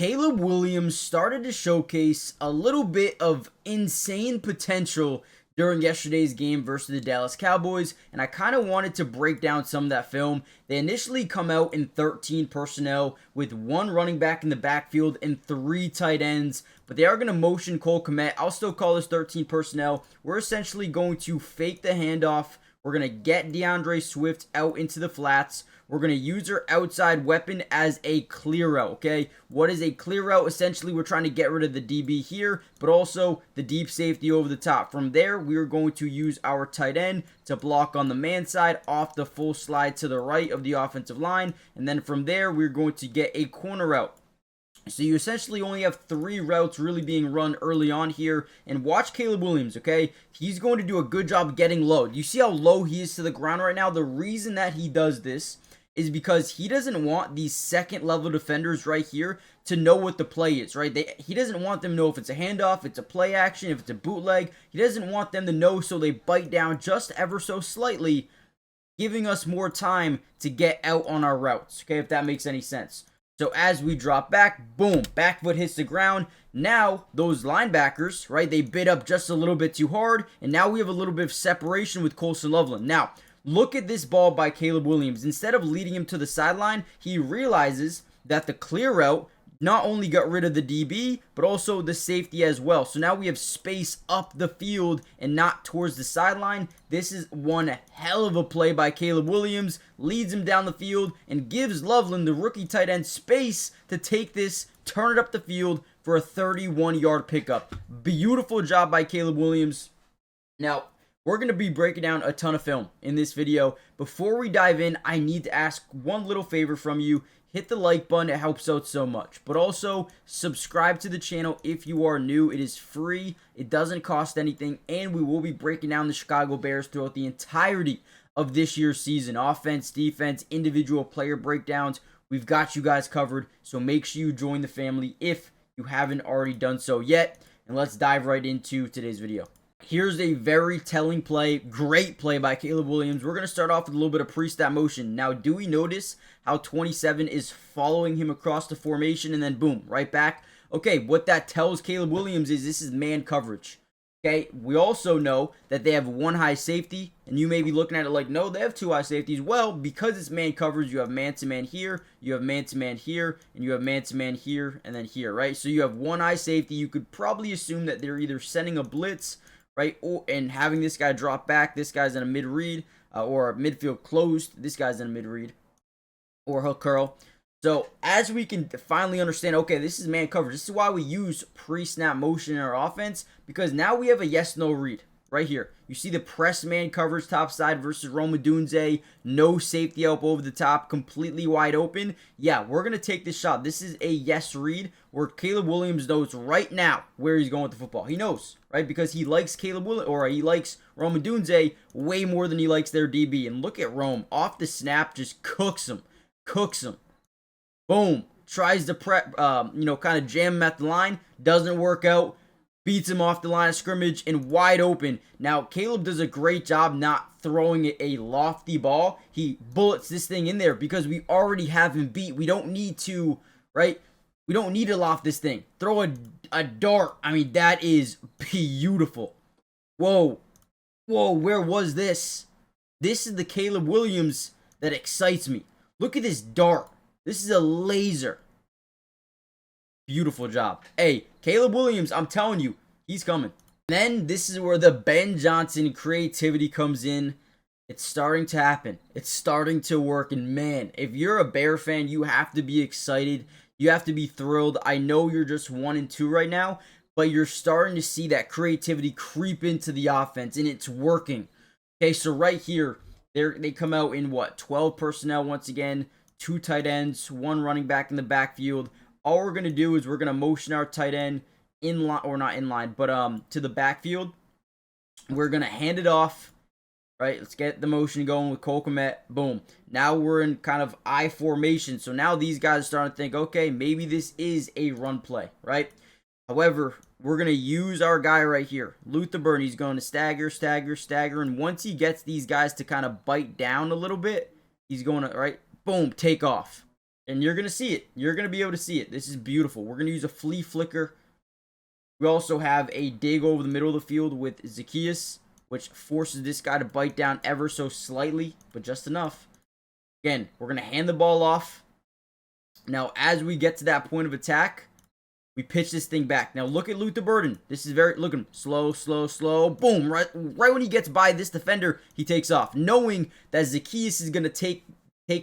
Caleb Williams started to showcase a little bit of insane potential during yesterday's game versus the Dallas Cowboys, and I kind of wanted to break down some of that film. They initially come out in 13 personnel with one running back in the backfield and three tight ends, but they are going to motion Cole Kmet. I'll still call this 13 personnel. We're essentially going to fake the handoff. We're going to get DeAndre Swift out into the flats. We're going to use our outside weapon as a clear route, okay? What is a clear route? Essentially, we're trying to get rid of the DB here, but also the deep safety over the top. From there, we are going to use our tight end to block on the man side off the full slide to the right of the offensive line. And then from there, we're going to get a corner route. So you essentially only have three routes really being run early on here. And watch Caleb Williams, okay? He's going to do a good job getting low. You see how low he is to the ground right now? The reason that he does this is because he doesn't want these second level defenders right here to know what the play is, right? He doesn't want them to know if it's a handoff, it's a play action, if it's a bootleg. He doesn't want them to know, so they bite down just ever so slightly, giving us more time to get out on our routes, okay, if that makes any sense. So as we drop back, boom, back foot hits the ground. Now, those linebackers, right, they bit up just a little bit too hard, and now we have a little bit of separation with Colson Loveland. Now, look at this ball by Caleb Williams. Instead of leading him to the sideline, he realizes that the clear route not only got rid of the DB, but also the safety as well. So now we have space up the field and not towards the sideline. This is one hell of a play by Caleb Williams. Leads him down the field and gives Loveland, the rookie tight end, space to take this, turn it up the field for a 31-yard pickup. Beautiful job by Caleb Williams. Now, we're going to be breaking down a ton of film in this video. Before we dive in, I need to ask one little favor from you. Hit the like button, it helps out so much. But also, subscribe to the channel if you are new. It is free, it doesn't cost anything, and we will be breaking down the Chicago Bears throughout the entirety of this year's season. Offense, defense, individual player breakdowns. We've got you guys covered, so make sure you join the family if you haven't already done so yet. And let's dive right into today's video. Here's a very telling play, great play by Caleb Williams. We're going to start off with a little bit of pre-snap motion. Now, do we notice how 27 is following him across the formation and then boom, right back? Okay, what that tells Caleb Williams is this is man coverage. Okay, we also know that they have one high safety, and you may be looking at it like, no, they have two high safeties. Well, because it's man coverage, you have man-to-man here, you have man-to-man here, and you have man-to-man here, and then here, right? So you have one high safety. You could probably assume that they're either sending a blitz, right, and having this guy drop back. This guy's in a mid-read, or midfield closed. This guy's in a mid-read, or hook curl. So as we can finally understand, okay, this is man coverage. This is why we use pre-snap motion in our offense, because now we have a yes-no read right here. You see the press man coverage top side versus Rome Odunze. No safety help over the top, completely wide open. Yeah, we're going to take this shot. This is a yes read where Caleb Williams knows right now where he's going with the football. He knows, right? Because he likes Caleb Williams, or he likes Rome Odunze way more than he likes their DB. And look at Rome. Off the snap, just cooks him. Cooks him. Boom. Tries to kind of jam him at the line. Doesn't work out. Beats him off the line of scrimmage and wide open. Now, Caleb does a great job not throwing a lofty ball. He bullets this thing in there because we already have him beat. We don't need to, right? We don't need to loft this thing. Throw a dart. I mean, that is beautiful. Whoa. Whoa, where was this? This is the Caleb Williams that excites me. Look at this dart. This is a laser. Beautiful job. Hey, Caleb Williams, I'm telling you, he's coming. Then this is where the Ben Johnson creativity comes in. It's starting to happen. It's starting to work. And man, if you're a Bear fan, you have to be excited. You have to be thrilled. I know you're just 1-2 right now, but you're starting to see that creativity creep into the offense, and it's working. Okay, so right here, they come out in what? 12 personnel once again, 2 tight ends, 1 running back in the backfield. All we're going to do is we're going to motion our tight end in line, or not in line, but to the backfield. We're going to hand it off, right? Let's get the motion going with Cole Kmet. Boom. Now we're in kind of I formation. So now these guys are starting to think, okay, maybe this is a run play, right? However, we're going to use our guy right here, Luther Burn. He's going to stagger, stagger, stagger. And once he gets these guys to kind of bite down a little bit, he's going to, right, boom, take off. And you're going to see it. You're going to be able to see it. This is beautiful. We're going to use a flea flicker. We also have a dig over the middle of the field with Zacchaeus, which forces this guy to bite down ever so slightly, but just enough. Again, we're going to hand the ball off. Now, as we get to that point of attack, we pitch this thing back. Now, look at Luther Burden. This is very, look at him. Slow, slow, slow. Boom. Right when he gets by this defender, he takes off. Knowing that Zacchaeus is going to take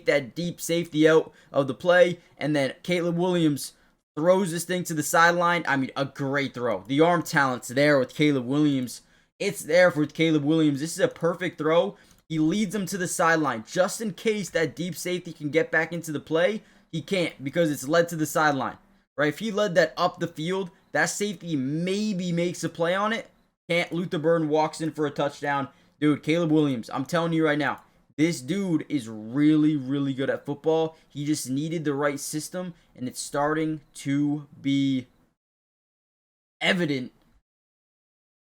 that deep safety out of the play. And then Caleb Williams throws this thing to the sideline. I mean, a great throw. The arm talent's there with Caleb Williams. It's there for Caleb Williams. This is a perfect throw. He leads him to the sideline. Just in case that deep safety can get back into the play, he can't because it's led to the sideline. Right? If he led that up the field, that safety maybe makes a play on it. Can't. Luther Burden walks in for a touchdown. Dude, Caleb Williams, I'm telling you right now, this dude is really, really good at football. He just needed the right system, and it's starting to be evident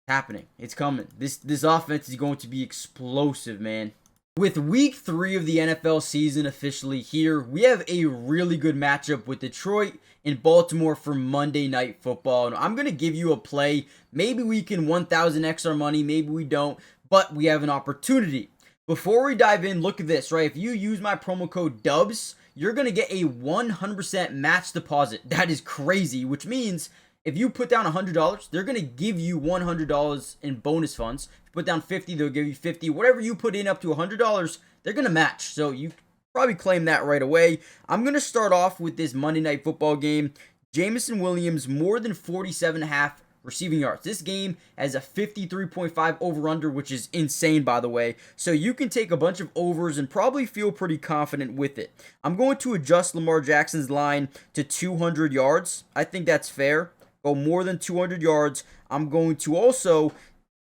happening. It's coming. This offense is going to be explosive, man. With week 3 of the NFL season officially here, we have a really good matchup with Detroit and Baltimore for Monday Night Football. And I'm going to give you a play. Maybe we can 1,000x our money, maybe we don't, but we have an opportunity. Before we dive in, look at this, right? If you use my promo code DUBS, you're going to get a 100% match deposit. That is crazy, which means if you put down $100, they're going to give you $100 in bonus funds. If you put down $50, they'll give you $50. Whatever you put in up to $100, they're going to match. So you probably claim that right away. I'm going to start off with this Monday Night Football game. Jamison Williams, more than 47.5 receiving yards. This game has a 53.5 over-under, which is insane, by the way. So you can take a bunch of overs and probably feel pretty confident with it. I'm going to adjust Lamar Jackson's line to 200 yards. I think that's fair. Go more than 200 yards. I'm going to also,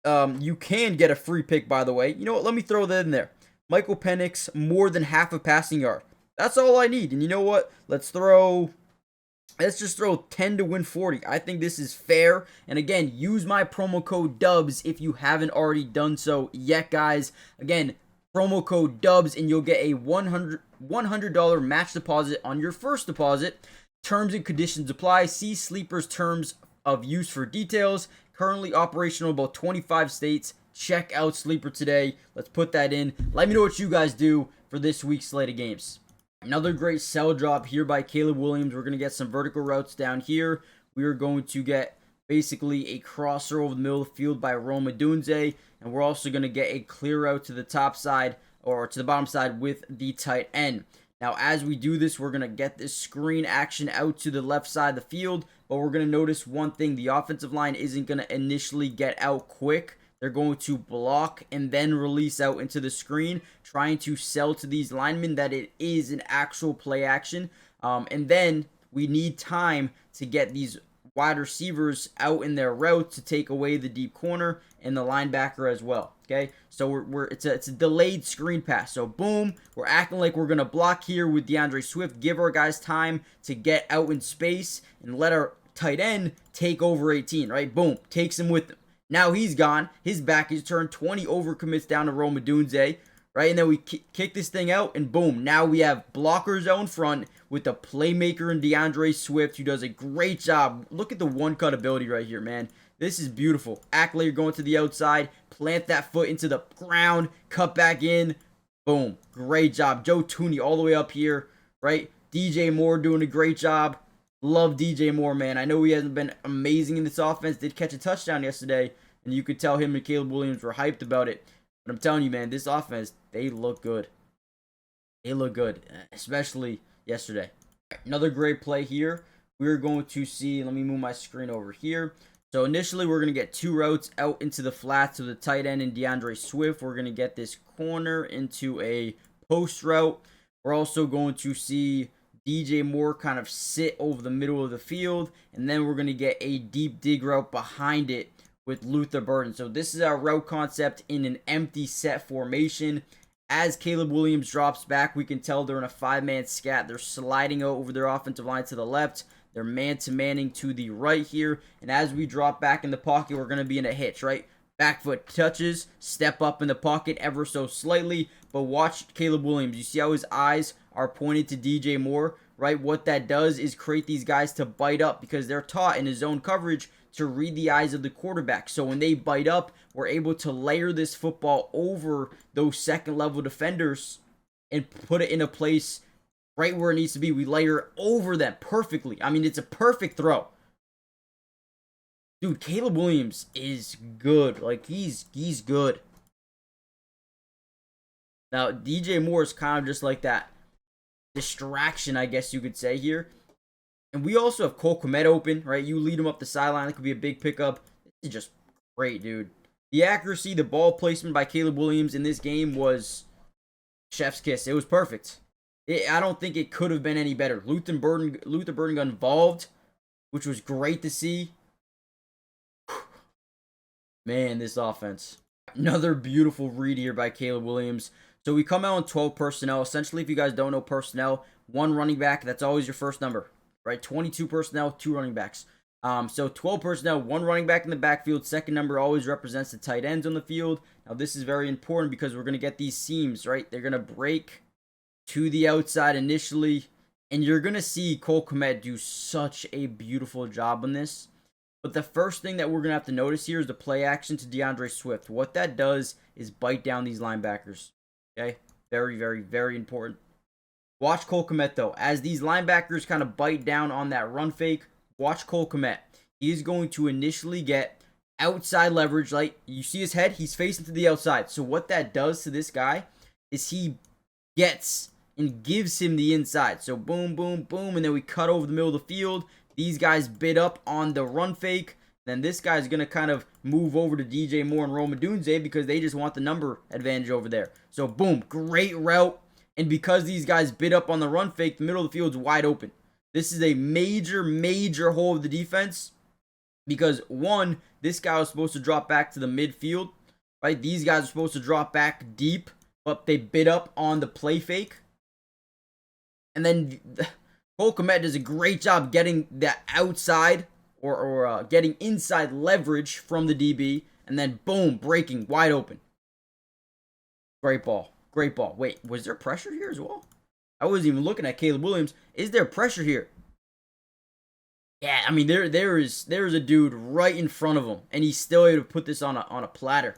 you can get a free pick, by the way. You know what? Let me throw that in there. Michael Penix, more than half a passing yard. That's all I need. And you know what? Let's just throw 10 to win 40. I think this is fair. And again, use my promo code DUBS if you haven't already done so yet, guys. Again, promo code DUBS and you'll get a $100 match deposit on your first deposit. Terms and conditions apply. See Sleeper's terms of use for details. Currently operational in about 25 states. Check out Sleeper today. Let's put that in. Let me know what you guys do for this week's slate of games. Another great sell drop here by Caleb Williams. We're going to get some vertical routes down here. We are going to get basically a crosser over the middle of the field by Rome Odunze. And we're also going to get a clear route to the top side or to the bottom side with the tight end. Now, as we do this, we're going to get this screen action out to the left side of the field. But we're going to notice one thing. The offensive line isn't going to initially get out quick. They're going to block and then release out into the screen, trying to sell to these linemen that it is an actual play action. And then we need time to get these wide receivers out in their route to take away the deep corner and the linebacker as well. Okay, so it's a delayed screen pass. So boom, we're acting like we're gonna block here with DeAndre Swift. Give our guys time to get out in space and let our tight end take over 18. Right, boom, takes him with him. Now he's gone. His back is turned. 20 over commits down to Rome Odunze. Right, and then we kick this thing out, and boom, now we have blockers out in front with the playmaker and DeAndre Swift, who does a great job. Look at the one-cut ability right here, man. This is beautiful. Ackler going to the outside, plant that foot into the ground, cut back in, boom. Great job. Joe Tooney all the way up here, right? DJ Moore doing a great job. Love DJ Moore, man. I know he hasn't been amazing in this offense. Did catch a touchdown yesterday, and you could tell him and Caleb Williams were hyped about it. But I'm telling you, man, this offense, they look good. They look good, especially yesterday. Another great play here. We're going to see, let me move my screen over here. So initially, we're going to get two routes out into the flats of the tight end and DeAndre Swift. We're going to get this corner into a post route. We're also going to see DJ Moore kind of sit over the middle of the field. And then we're going to get a deep dig route behind it with Luther Burden. So this is our route concept in an empty set formation. As Caleb Williams drops back, we can tell they're in a 5-man scat. They're sliding over their offensive line to the left. They're man-to-manning to the right here. And as we drop back in the pocket, we're going to be in a hitch, right? Back foot touches, step up in the pocket ever so slightly. But watch Caleb Williams. You see how his eyes are pointed to DJ Moore? right, what that does is create these guys to bite up because they're taught in his zone coverage to read the eyes of the quarterback. So when they bite up, we're able to layer this football over those second level defenders and put it in a place right where it needs to be. We layer over them perfectly. I mean, it's a perfect throw. Dude, Caleb Williams is good. Like, he's good. Now, DJ Moore is kind of just like that distraction, I guess you could say here. And we also have Cole Kmet open, right? You lead him up the sideline. It could be a big pickup. This is just great, dude. The accuracy, the ball placement by Caleb Williams in this game was chef's kiss. It was perfect. I don't think it could have been any better. Luther Burden got involved, which was great to see. Man, this offense. Another beautiful read here by Caleb Williams. So we come out on 12 personnel. Essentially, if you guys don't know personnel, 1 running back, that's always your first number, right? 22 personnel, 2 running backs. So 12 personnel, 1 running back in the backfield. Second number always represents the tight ends on the field. Now, this is very important because we're going to get these seams, right? They're going to break to the outside initially. And you're going to see Cole Kmet do such a beautiful job on this. But the first thing that we're going to have to notice here is the play action to DeAndre Swift. What that does is bite down these linebackers. Okay? Very, very, very important. Watch Cole Kmet, though. As these linebackers kind of bite down on that run fake, watch Cole Kmet. He is going to initially get outside leverage. Like, you see his head? He's facing to the outside. So what that does to this guy is he gets and gives him the inside. So boom, boom, boom, and then we cut over the middle of the field. These guys bid up on the run fake. Then this guy's going to kind of move over to DJ Moore and Rome Odunze because they just want the number advantage over there. So boom, great route. And because these guys bid up on the run fake, the middle of the field's wide open. This is a major, major hole of the defense. Because one, this guy was supposed to drop back to the midfield. Right? These guys are supposed to drop back deep. But they bid up on the play fake. And then Cole Kmet does a great job getting that outside or getting inside leverage from the DB. And then boom, breaking wide open. Great ball. Great ball. Wait, was there pressure here as well? I wasn't even looking at Caleb Williams. Is there pressure here? Yeah, I mean, there is a dude right in front of him. And he's still able to put this on a platter.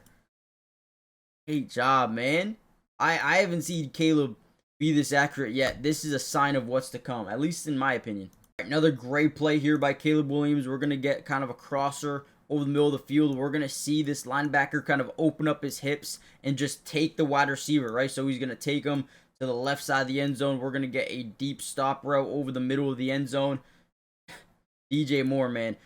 Great job, man. I haven't seen Caleb be this accurate yet. This is a sign of what's to come, at least in my opinion. Another great play here by Caleb Williams. We're going to get kind of a crosser over the middle of the field. We're going to see this linebacker kind of open up his hips and just take the wide receiver, right? So he's going to take him to the left side of the end zone. We're going to get a deep stop route over the middle of the end zone. DJ Moore, man.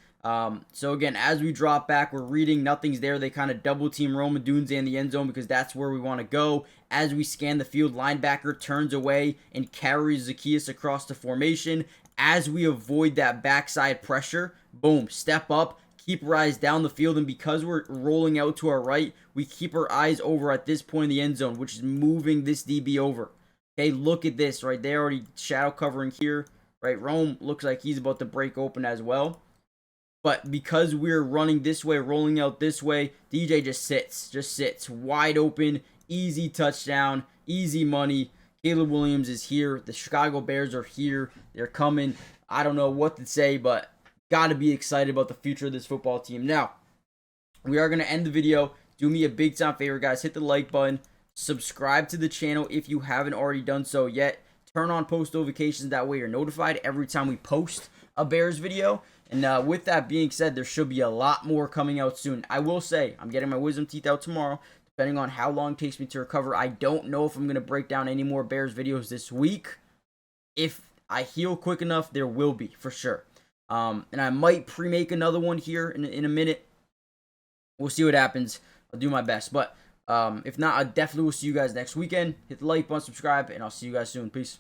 So again, as we drop back, we're reading, nothing's there. They kind of double team Rome Odunze in the end zone because that's where we want to go. As we scan the field, linebacker turns away and carries Zacchaeus across the formation. As we avoid that backside pressure, boom, step up, keep our eyes down the field, and because we're rolling out to our right, we keep our eyes over at this point in the end zone, which is moving this DB over. Okay, look at this, right? They're already shadow covering here, right? Rome looks like he's about to break open as well. But because we're running this way, rolling out this way, DJ just sits wide open, easy touchdown, easy money. Caleb Williams is here. The Chicago Bears are here. They're coming. I don't know what to say, but got to be excited about the future of this football team. Now, we are going to end the video. Do me a big time favor, guys. Hit the like button. Subscribe to the channel if you haven't already done so yet. Turn on post notifications. That way you're notified every time we post a Bears video. And with that being said, there should be a lot more coming out soon. I will say, I'm getting my wisdom teeth out tomorrow. Depending on how long it takes me to recover, I don't know if I'm going to break down any more Bears videos this week. If I heal quick enough, there will be, for sure. And I might pre-make another one here in a minute. We'll see what happens. I'll do my best. But if not, I definitely will see you guys next weekend. Hit the like button, subscribe, and I'll see you guys soon. Peace.